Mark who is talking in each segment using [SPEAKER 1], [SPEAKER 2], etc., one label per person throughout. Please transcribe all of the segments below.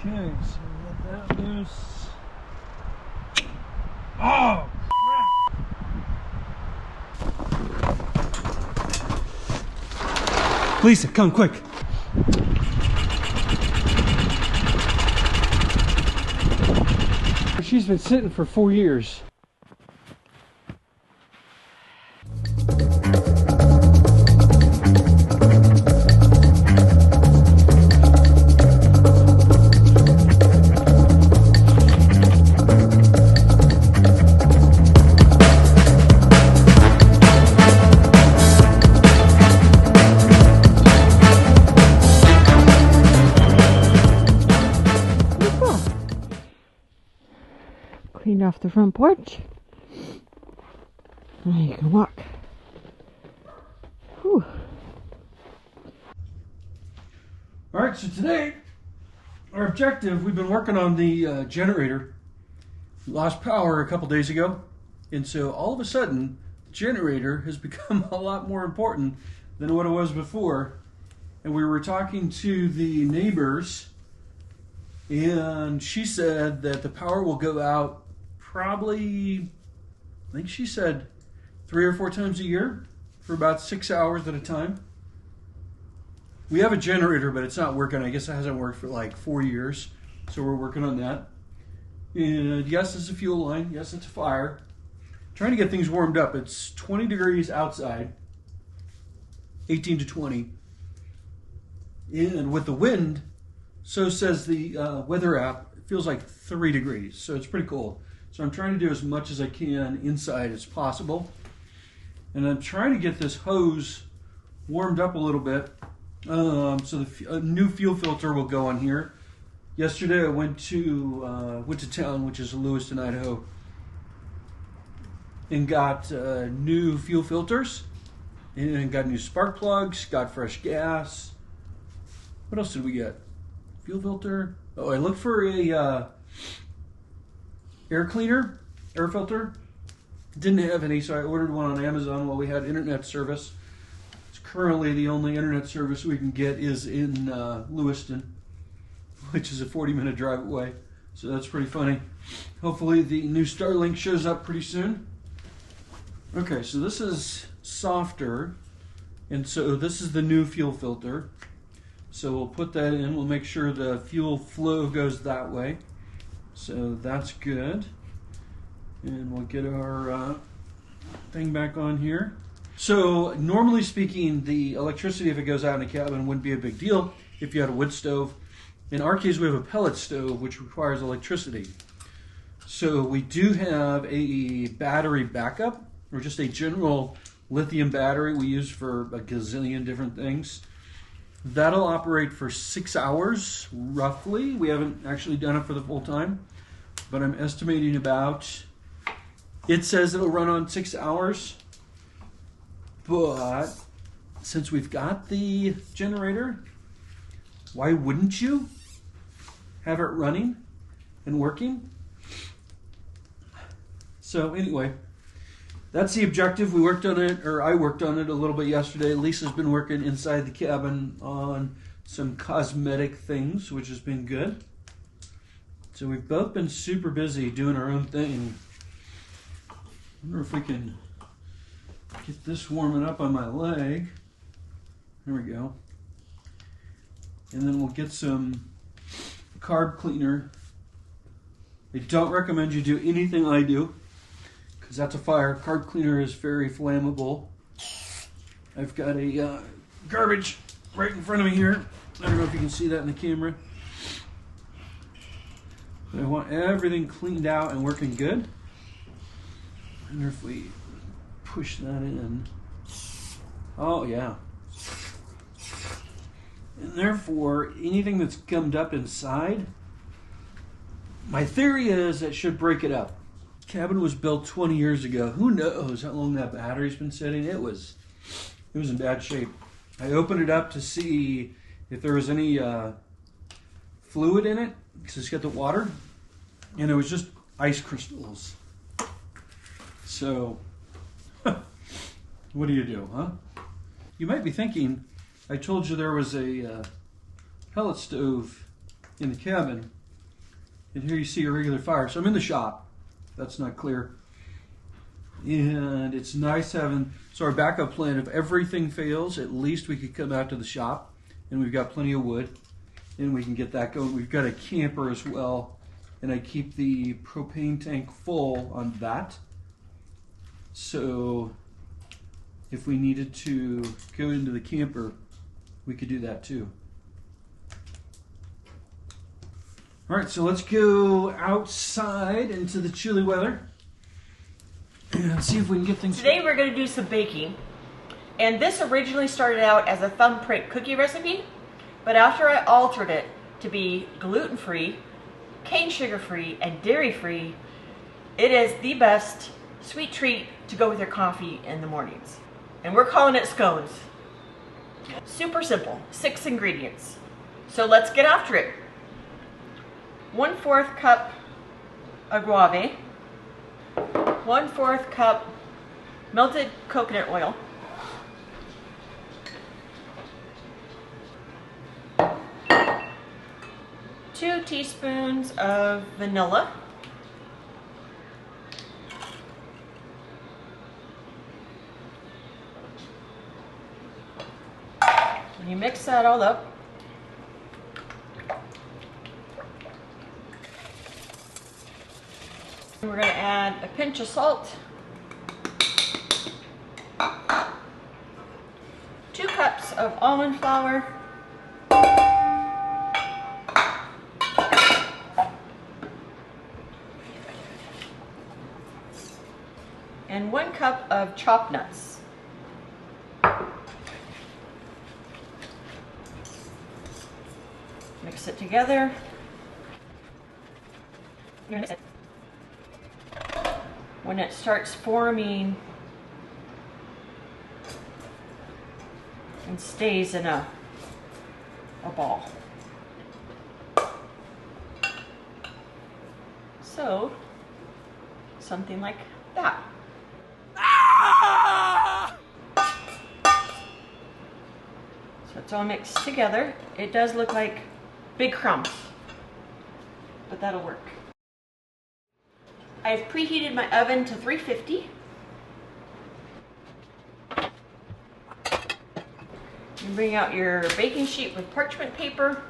[SPEAKER 1] Okay, so let that loose. Oh, crap! Lisa, come quick. She's been sitting for 4 years.
[SPEAKER 2] Cleaned off the front porch. Now you can walk. Whew.
[SPEAKER 1] All right, so today, our objective, we've been working on the generator. We lost power a couple days ago, and so all of a sudden, the generator has become a lot more important than what it was before. And we were talking to the neighbors, and she said that the power will go out probably, I think she said 3 or 4 times a year for about 6 hours at a time. We have a generator, but it's not working. I guess it hasn't worked for like 4 years, so we're working on that. And yes, it's a fuel line. Yes, it's a fire. Trying to get things warmed up. It's 20 degrees outside, 18 to 20. And with the wind, so says the weather app, it feels like 3 degrees, so it's pretty cold. So I'm trying to do as much as I can inside as possible. And I'm trying to get this hose warmed up a little bit. So a new fuel filter will go on here. Yesterday I went to town, which is Lewiston, Idaho, and got new fuel filters, and got new spark plugs, got fresh gas. What else did we get? Fuel filter. Oh, I looked for a air cleaner, air filter. Didn't have any, so I ordered one on Amazon while we had internet service. It's currently the only internet service we can get is in Lewiston, which is a 40-minute drive away. So that's pretty funny. Hopefully the new Starlink shows up pretty soon. Okay, so this is softer, and so this is the new fuel filter. So we'll put that in. We'll make sure the fuel flow goes that way. So that's good. And we'll get our thing back on here. So normally speaking, the electricity, if it goes out in the cabin, wouldn't be a big deal if you had a wood stove. In our case, we have a pellet stove, which requires electricity. So we do have a battery backup, or just a general lithium battery we use for a gazillion different things. That'll operate for 6 hours, roughly. We haven't actually done it for the full time, but I'm estimating about, it says it'll run on 6 hours, but since we've got the generator, why wouldn't you have it running and working? So anyway, that's the objective. We worked on it, or I worked on it a little bit yesterday. Lisa's been working inside the cabin on some cosmetic things, which has been good. So we've both been super busy doing our own thing. I wonder if we can get this warming up on my leg. There we go. And then we'll get some carb cleaner. I don't recommend you do anything I do, because that's a fire. Carb cleaner is very flammable. I've got a garbage right in front of me here. I don't know if you can see that in the camera. But I want everything cleaned out and working good. I wonder if we push that in. Oh yeah. And therefore, anything that's gummed up inside, my theory is it should break it up. Cabin was built 20 years ago. Who knows how long that battery's been sitting? It was in bad shape. I opened it up to see if there was any fluid in it, because it's got the water, and it was just ice crystals. So, what do you do, huh? You might be thinking, I told you there was a pellet stove in the cabin. And here you see a regular fire. So I'm in the shop. That's not clear. And it's nice having, so our backup plan, if everything fails, at least we could come out to the shop and we've got plenty of wood and we can get that going. We've got a camper as well, and I keep the propane tank full on that. So if we needed to go into the camper, we could do that too. All right, so let's go outside into the chilly weather and see if we can get things.
[SPEAKER 3] Today we're going to do some baking, and this originally started out as a thumbprint cookie recipe, but after I altered it to be gluten-free, cane sugar-free, and dairy-free, it is the best sweet treat to go with your coffee in the mornings. And we're calling it scones. Super simple, 6 ingredients. So let's get after it. 1/4 cup agave, 1/4 cup melted coconut oil, 2 teaspoons of vanilla, when you mix that all up, we're going to add a pinch of salt, 2 cups of almond flour, and 1 cup of chopped nuts. Mix it together. When it starts forming and stays in a ball. So, something like that. So it's all mixed together. It does look like big crumbs, but that'll work. I've preheated my oven to 350. You bring out your baking sheet with parchment paper.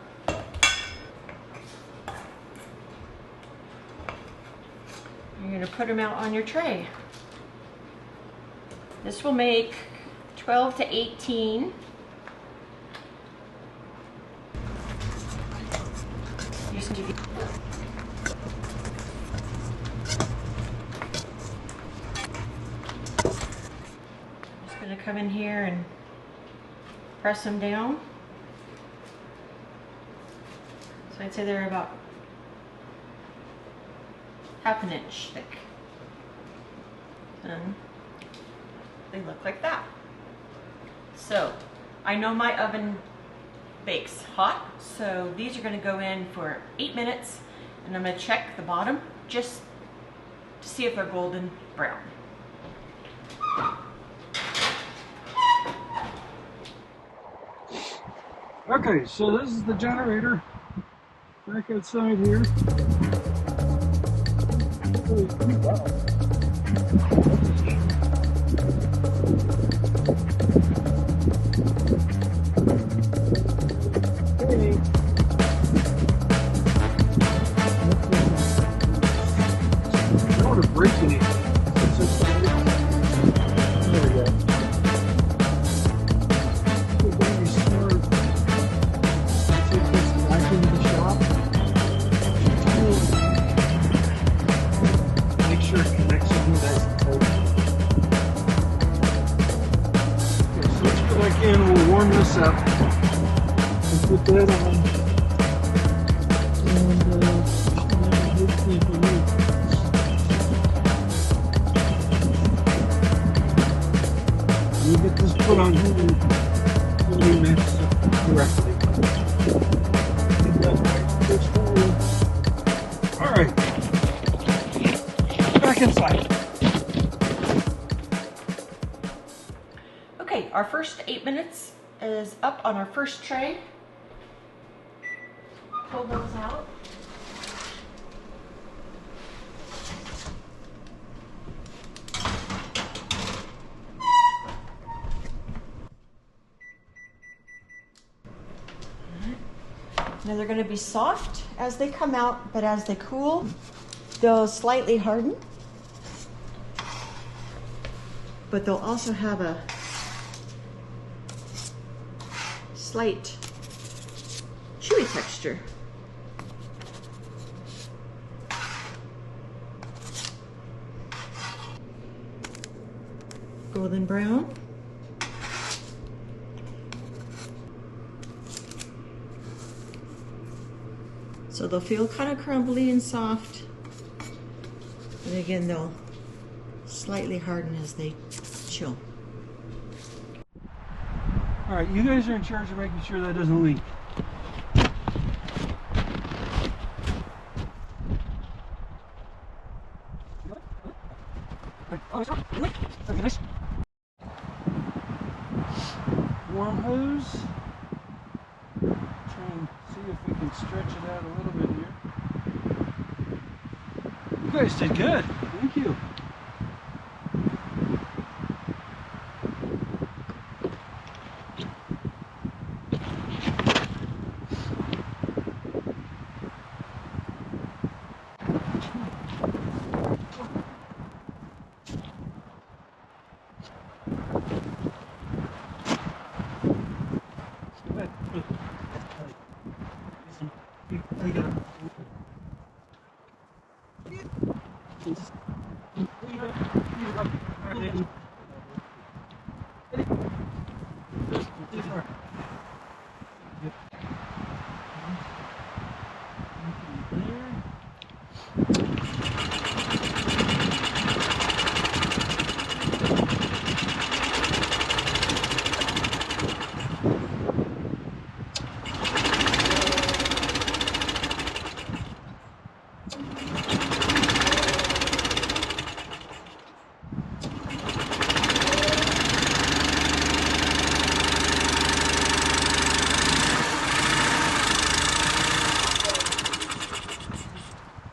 [SPEAKER 3] You're going to put them out on your tray. This will make 12 to 18. Just going to come in here and press them down. So I'd say they're about half an inch thick. And they look like that. So I know my oven bakes hot, so these are going to go in for 8 minutes, and I'm going to check the bottom just to see if they're golden brown.
[SPEAKER 1] Okay, so this is the generator back outside here. I don't want to break anything. There we go. Make sure it connects with you nice and tight. Okay, so let's go back in. We'll warm this up and put that on. And hopefully if we need. We'll get this put on here and we mix correctly. All right, back inside.
[SPEAKER 3] Okay, our first 8 minutes is up on our first tray. pull those out. Now they're going to be soft as they come out, but as they cool, they'll slightly harden. But they'll also have a slight chewy texture. Golden brown. So they'll feel kind of crumbly and soft. And again, they'll slightly harden as they chill.
[SPEAKER 1] All right, you guys are in charge of making sure that doesn't leak. Warm hose. Try and see if we can stretch it out a little bit here. You guys did good. Thank you.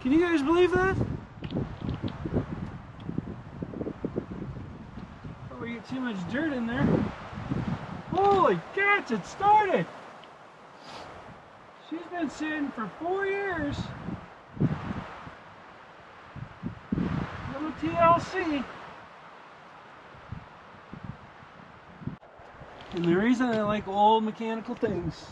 [SPEAKER 1] Can you guys believe that? Probably get too much dirt in there. Holy cats, it started! She's been sitting for 4 years. Little TLC. And the reason I like old mechanical things.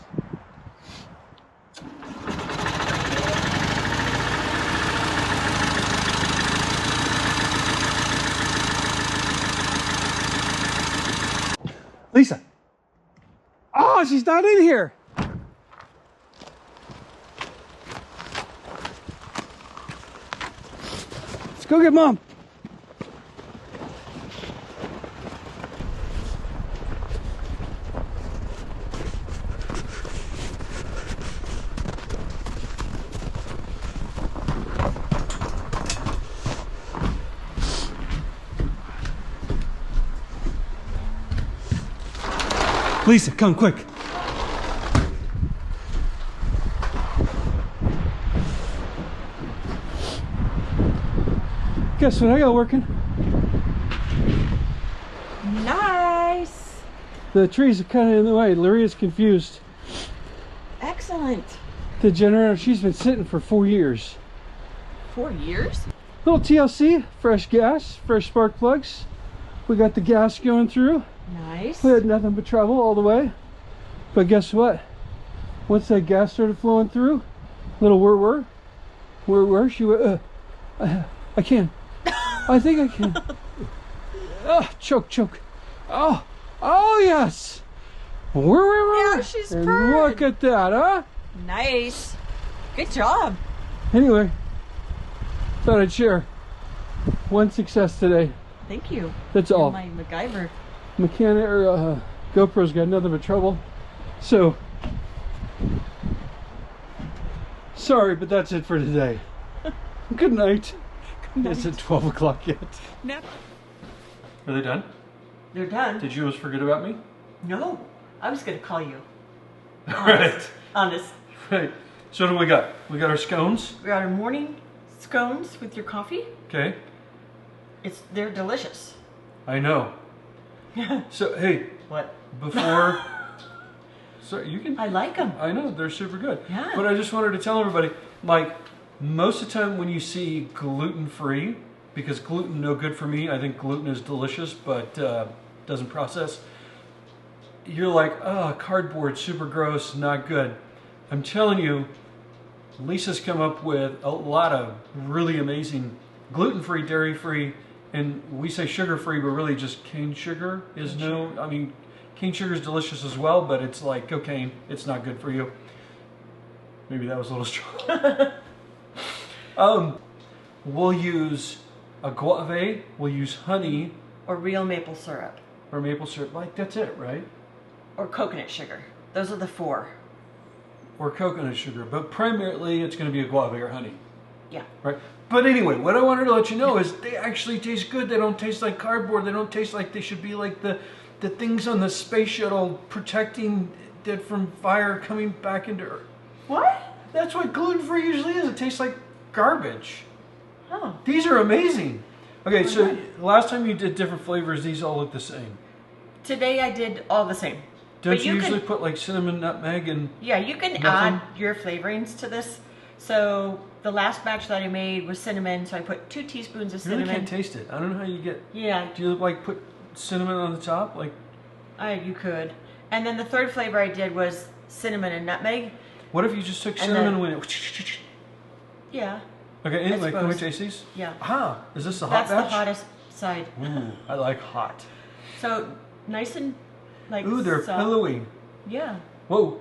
[SPEAKER 1] Lisa. Oh, she's not in here. Let's go get Mom. Lisa, come quick. Guess what I got working?
[SPEAKER 3] Nice.
[SPEAKER 1] The trees are kind of in the way. Laria's confused.
[SPEAKER 3] Excellent.
[SPEAKER 1] The generator, she's been sitting for 4 years.
[SPEAKER 3] 4 years?
[SPEAKER 1] Little TLC, fresh gas, fresh spark plugs. We got the gas going through.
[SPEAKER 3] Nice.
[SPEAKER 1] We had nothing but trouble all the way. But guess what? Once that gas started flowing through, little whir, she went, I can. I think I can. Oh, choke. Oh yes.
[SPEAKER 3] Yeah, she's
[SPEAKER 1] and
[SPEAKER 3] purring.
[SPEAKER 1] look at that, huh?
[SPEAKER 3] Nice. Good job.
[SPEAKER 1] Anyway, thought I'd share one success today.
[SPEAKER 3] Thank you.
[SPEAKER 1] That's
[SPEAKER 3] You're
[SPEAKER 1] all.
[SPEAKER 3] my MacGyver.
[SPEAKER 1] Mechanic or GoPro's got nothing but trouble. So sorry, but that's it for today. Good night. Is it 12 o'clock yet?
[SPEAKER 3] No.
[SPEAKER 1] Are they done?
[SPEAKER 3] They're done.
[SPEAKER 1] Did you always forget about me?
[SPEAKER 3] No. I was going to call you.
[SPEAKER 1] Right.
[SPEAKER 3] Honest.
[SPEAKER 1] Right. So what do we got? We got our scones.
[SPEAKER 3] We got our morning scones with your coffee.
[SPEAKER 1] Okay.
[SPEAKER 3] They're delicious.
[SPEAKER 1] I know. So hey,
[SPEAKER 3] What?
[SPEAKER 1] before. So you can.
[SPEAKER 3] I like them.
[SPEAKER 1] I know they're super good.
[SPEAKER 3] Yeah.
[SPEAKER 1] But I just wanted to tell everybody, like, most of the time when you see gluten-free, because gluten no good for me. I think gluten is delicious, but doesn't process. You're like, oh, cardboard, super gross, not good. I'm telling you, Lisa's come up with a lot of really amazing gluten-free, dairy-free, and we say sugar-free, but really just cane sugar is no. I mean, cane sugar is delicious as well, but it's like cocaine. It's not good for you. Maybe that was a little strong. We'll use agave. We'll use honey
[SPEAKER 3] Or real maple syrup.
[SPEAKER 1] or maple syrup. Like that's it, right?
[SPEAKER 3] Or coconut sugar. Those are the 4.
[SPEAKER 1] Or coconut sugar, but primarily it's going to be agave or honey,
[SPEAKER 3] Yeah.
[SPEAKER 1] right? But anyway, what I wanted to let you know is they actually taste good. They don't taste like cardboard. They don't taste like they should be like the things on the space shuttle protecting it from fire coming back into Earth.
[SPEAKER 3] What?
[SPEAKER 1] That's what gluten-free usually is. It tastes like garbage.
[SPEAKER 3] Oh.
[SPEAKER 1] These are amazing. Okay, so last time you did different flavors, these all look the same.
[SPEAKER 3] Today I did all the same.
[SPEAKER 1] Don't
[SPEAKER 3] But
[SPEAKER 1] you
[SPEAKER 3] you
[SPEAKER 1] usually
[SPEAKER 3] can-
[SPEAKER 1] put like cinnamon, nutmeg, and
[SPEAKER 3] Yeah, you can
[SPEAKER 1] Nothing?
[SPEAKER 3] add your flavorings to this. So the last batch that I made was cinnamon, so I put 2 teaspoons of
[SPEAKER 1] you really
[SPEAKER 3] cinnamon.
[SPEAKER 1] can't taste it. I don't know how you get.
[SPEAKER 3] Yeah,
[SPEAKER 1] Do you like put cinnamon on the top? Like,
[SPEAKER 3] you could. And then the third flavor I did was cinnamon and nutmeg.
[SPEAKER 1] what if you just took
[SPEAKER 3] And
[SPEAKER 1] cinnamon
[SPEAKER 3] then-
[SPEAKER 1] when it?
[SPEAKER 3] Yeah,
[SPEAKER 1] Okay, anyway, can we
[SPEAKER 3] suppose.
[SPEAKER 1] taste these?
[SPEAKER 3] yeah.
[SPEAKER 1] Ah, is this the hot
[SPEAKER 3] That's
[SPEAKER 1] batch?
[SPEAKER 3] the hottest side.
[SPEAKER 1] Ooh, I like hot.
[SPEAKER 3] So nice and like
[SPEAKER 1] Ooh, they're
[SPEAKER 3] soft.
[SPEAKER 1] pillowy.
[SPEAKER 3] Yeah,
[SPEAKER 1] Whoa,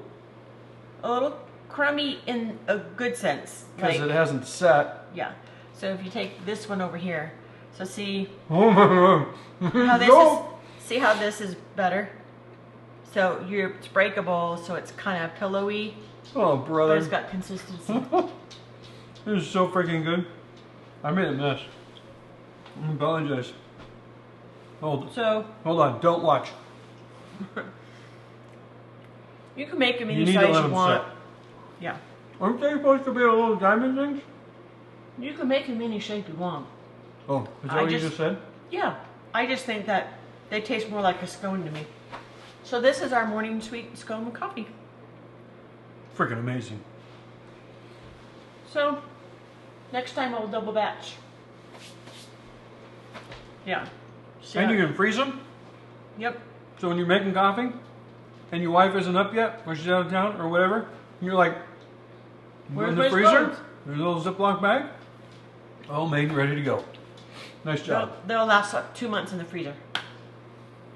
[SPEAKER 3] a little crummy in a good sense.
[SPEAKER 1] because
[SPEAKER 3] Like,
[SPEAKER 1] it hasn't set.
[SPEAKER 3] yeah. So if you take this one over here, so see
[SPEAKER 1] Oh my god.
[SPEAKER 3] how this
[SPEAKER 1] No!
[SPEAKER 3] is. See how this is better. So it's breakable, so it's kind of pillowy,
[SPEAKER 1] Oh,
[SPEAKER 3] but
[SPEAKER 1] brother.
[SPEAKER 3] it's got consistency.
[SPEAKER 1] This is so freaking good. I made a mess. I apologize. Hold
[SPEAKER 3] So
[SPEAKER 1] on. Don't watch.
[SPEAKER 3] you can make them
[SPEAKER 1] You
[SPEAKER 3] any
[SPEAKER 1] need to
[SPEAKER 3] size
[SPEAKER 1] let
[SPEAKER 3] you
[SPEAKER 1] them
[SPEAKER 3] want.
[SPEAKER 1] set.
[SPEAKER 3] Yeah,
[SPEAKER 1] Aren't they supposed to be a little diamond things?
[SPEAKER 3] you can make them any shape you want.
[SPEAKER 1] Oh, is that
[SPEAKER 3] I
[SPEAKER 1] what you
[SPEAKER 3] just-
[SPEAKER 1] just said?
[SPEAKER 3] Yeah, I just think that they taste more like a scone to me. So this is our morning sweet scone with coffee.
[SPEAKER 1] Freaking amazing.
[SPEAKER 3] So next time I'll double batch. Yeah. So,
[SPEAKER 1] And you can freeze them?
[SPEAKER 3] Yep.
[SPEAKER 1] So when you're making coffee and your wife isn't up yet, or she's out of town, or whatever, and you're like,
[SPEAKER 3] Where's
[SPEAKER 1] in the
[SPEAKER 3] my
[SPEAKER 1] freezer,
[SPEAKER 3] scones?
[SPEAKER 1] there's a little Ziploc bag, all made and ready to go. Nice job.
[SPEAKER 3] They'll last up 2 months in the freezer.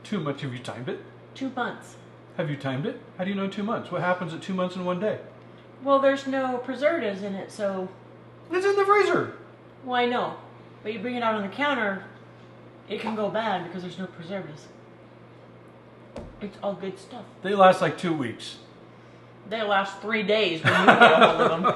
[SPEAKER 1] Too much. Have you timed it?
[SPEAKER 3] 2 months.
[SPEAKER 1] Have you timed it? How do you know 2 months? What happens at 2 months in one day?
[SPEAKER 3] Well, there's no preservatives in it, so
[SPEAKER 1] It's in the freezer.
[SPEAKER 3] well, I know. But you bring it out on the counter, it can go bad because there's no preservatives. It's all good stuff.
[SPEAKER 1] They last like 2 weeks.
[SPEAKER 3] They last 3 days when you get a hold of them.